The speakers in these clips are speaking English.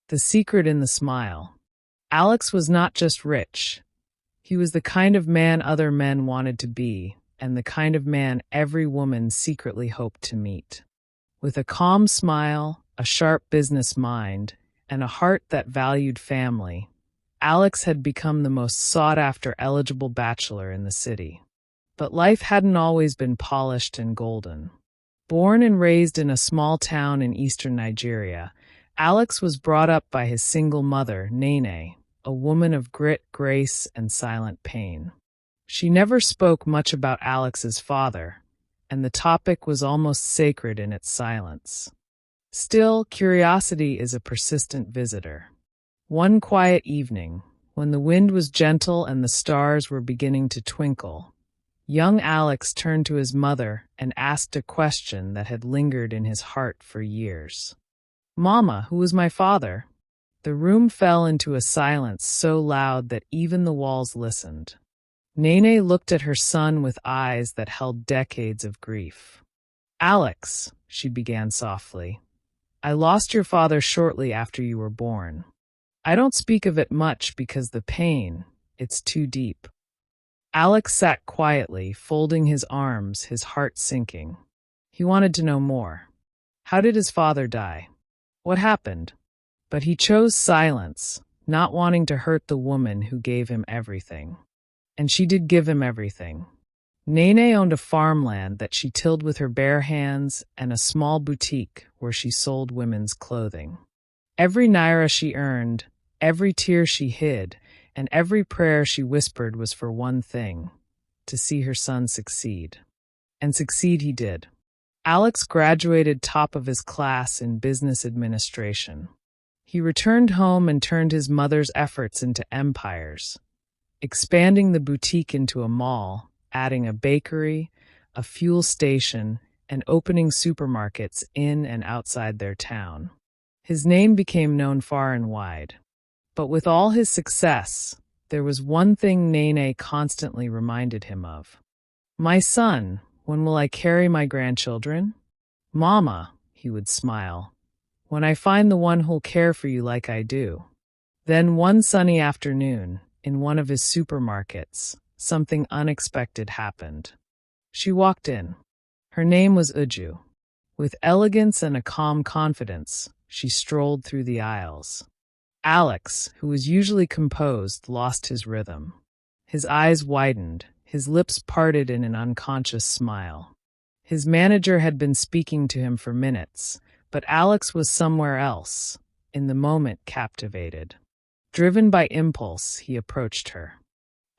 The secret in the smile. Alex was not just rich. He was the kind of man other men wanted to be, and the kind of man every woman secretly hoped to meet. With a calm smile, a sharp business mind, and a heart that valued family, Alex had become the most sought-after eligible bachelor in the city. But life hadn't always been polished and golden. Born and raised in a small town in eastern Nigeria, Alex was brought up by his single mother, Nene, a woman of grit, grace, and silent pain. She never spoke much about Alex's father, and the topic was almost sacred in its silence. Still, curiosity is a persistent visitor. One quiet evening, when the wind was gentle and the stars were beginning to twinkle, young Alex turned to his mother and asked a question that had lingered in his heart for years. "Mama, who was my father?" The room fell into a silence so loud that even the walls listened. Nene looked at her son with eyes that held decades of grief. "Alex," she began softly, "I lost your father shortly after you were born. I don't speak of it much because the pain, it's too deep." Alex sat quietly, folding his arms, his heart sinking. He wanted to know more. How did his father die? What happened? But he chose silence, not wanting to hurt the woman who gave him everything. And she did give him everything. Nene owned a farmland that she tilled with her bare hands and a small boutique where she sold women's clothing. Every naira she earned, every tear she hid, and every prayer she whispered was for one thing: to see her son succeed. And succeed he did. Alex graduated top of his class in business administration. He returned home and turned his mother's efforts into empires, expanding the boutique into a mall, adding a bakery, a fuel station, and opening supermarkets in and outside their town. His name became known far and wide. But with all his success, there was one thing Nene constantly reminded him of. "My son, when will I carry my grandchildren?" "Mama," he would smile, "when I find the one who'll care for you like I do." Then one sunny afternoon, in one of his supermarkets, something unexpected happened. She walked in. Her name was Uju. With elegance and a calm confidence, she strolled through the aisles. Alex, who was usually composed, lost his rhythm. His eyes widened, his lips parted in an unconscious smile. His manager had been speaking to him for minutes, but Alex was somewhere else, in the moment captivated. Driven by impulse, he approached her.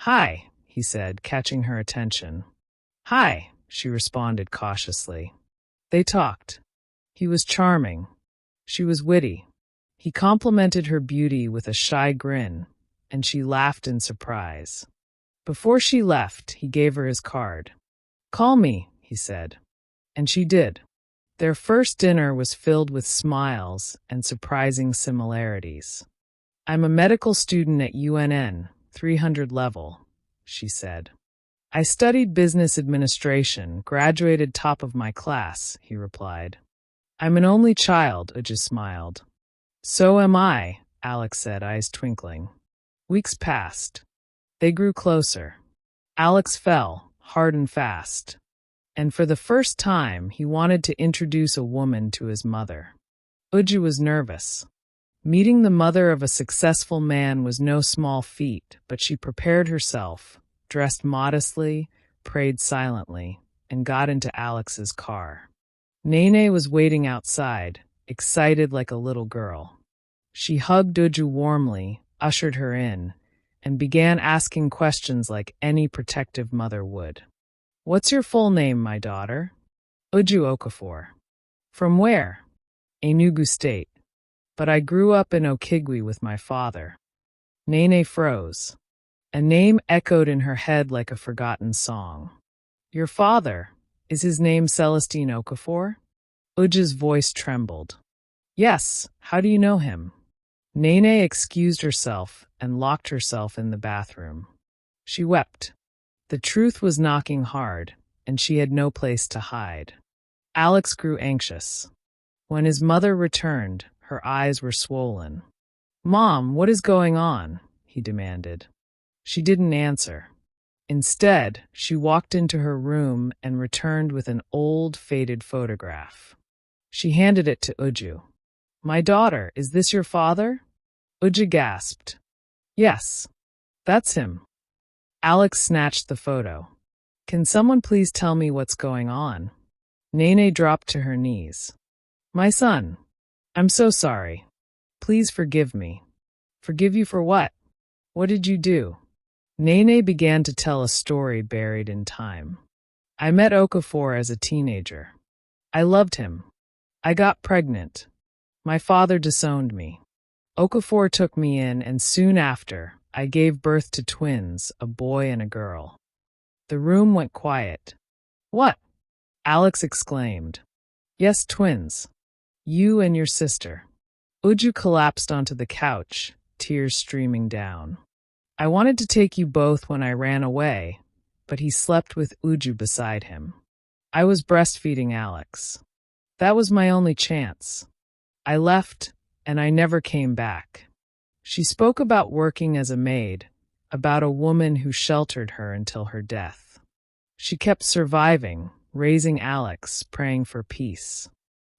"Hi," he said, catching her attention. "Hi," she responded cautiously. They talked. He was charming. She was witty. He complimented her beauty with a shy grin, and she laughed in surprise. Before she left, he gave her his card. "Call me," he said. And she did. Their first dinner was filled with smiles and surprising similarities. "I'm a medical student at UNN, 300 level," she said. "I studied business administration, graduated top of my class," he replied. "I'm an only child," Uju smiled. "So am I," Alex said, eyes twinkling. Weeks passed. They grew closer. Alex fell, hard and fast. And for the first time, he wanted to introduce a woman to his mother. Uju was nervous. Meeting the mother of a successful man was no small feat, but she prepared herself, dressed modestly, prayed silently, and got into Alex's car. Nene was waiting outside, excited like a little girl. She hugged Uju warmly, ushered her in, and began asking questions like any protective mother would. "What's your full name, my daughter?" "Uju Okafor." "From where?" "Enugu State. But I grew up in Okigwe with my father." Nene froze. A name echoed in her head like a forgotten song. "Your father, is his name Celestine Okafor?" Uju's voice trembled. "Yes, how do you know him?" Nene excused herself and locked herself in the bathroom. She wept. The truth was knocking hard, and she had no place to hide. Alex grew anxious. When his mother returned, her eyes were swollen. "Mom, what is going on?" he demanded. She didn't answer. Instead, she walked into her room and returned with an old, faded photograph. She handed it to Uju. "My daughter, is this your father?" Uju gasped. "Yes, that's him." Alex snatched the photo. "Can someone please tell me what's going on?" Nene dropped to her knees. "My son, I'm so sorry. Please forgive me." "Forgive you for what? What did you do?" Nene began to tell a story buried in time. "I met Okafor as a teenager. I loved him. I got pregnant. My father disowned me. Okafor took me in, and soon after, I gave birth to twins, a boy and a girl." The room went quiet. "What?" Alex exclaimed. "Yes, twins. You and your sister." Uju collapsed onto the couch, tears streaming down. "I wanted to take you both when I ran away, but he slept with Uju beside him. I was breastfeeding Alex. That was my only chance. I left, and I never came back." She spoke about working as a maid, about a woman who sheltered her until her death. She kept surviving, raising Alex, praying for peace.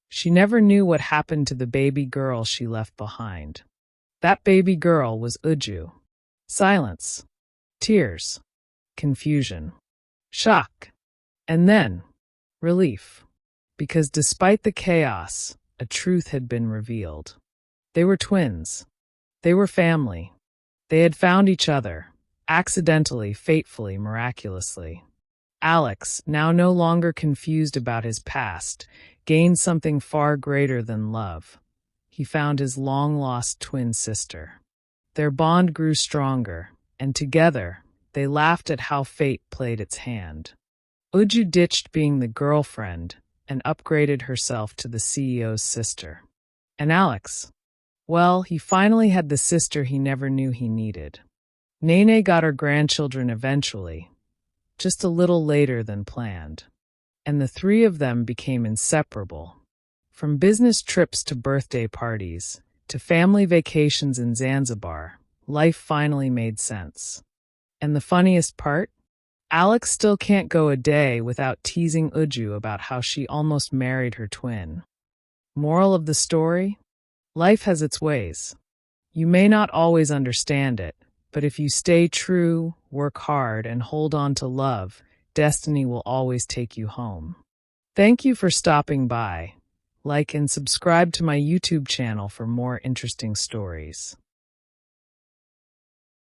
She never knew what happened to the baby girl she left behind. That baby girl was Uju. Silence, tears, confusion, shock, and then relief. Because despite the chaos, a truth had been revealed. They were twins. They were family. They had found each other, accidentally, fatefully, miraculously. Alex, now no longer confused about his past, gained something far greater than love. He found his long-lost twin sister. Their bond grew stronger, and together, they laughed at how fate played its hand. Uju ditched being the girlfriend and upgraded herself to the CEO's sister. And Alex, well, he finally had the sister he never knew he needed. Nene got her grandchildren eventually, just a little later than planned. And the three of them became inseparable. From business trips to birthday parties, to family vacations in Zanzibar, life finally made sense. And the funniest part? Alex still can't go a day without teasing Uju about how she almost married her twin. Moral of the story? Life has its ways. You may not always understand it, but if you stay true, work hard, and hold on to love, destiny will always take you home. Thank you for stopping by. Like and subscribe to my YouTube channel for more interesting stories.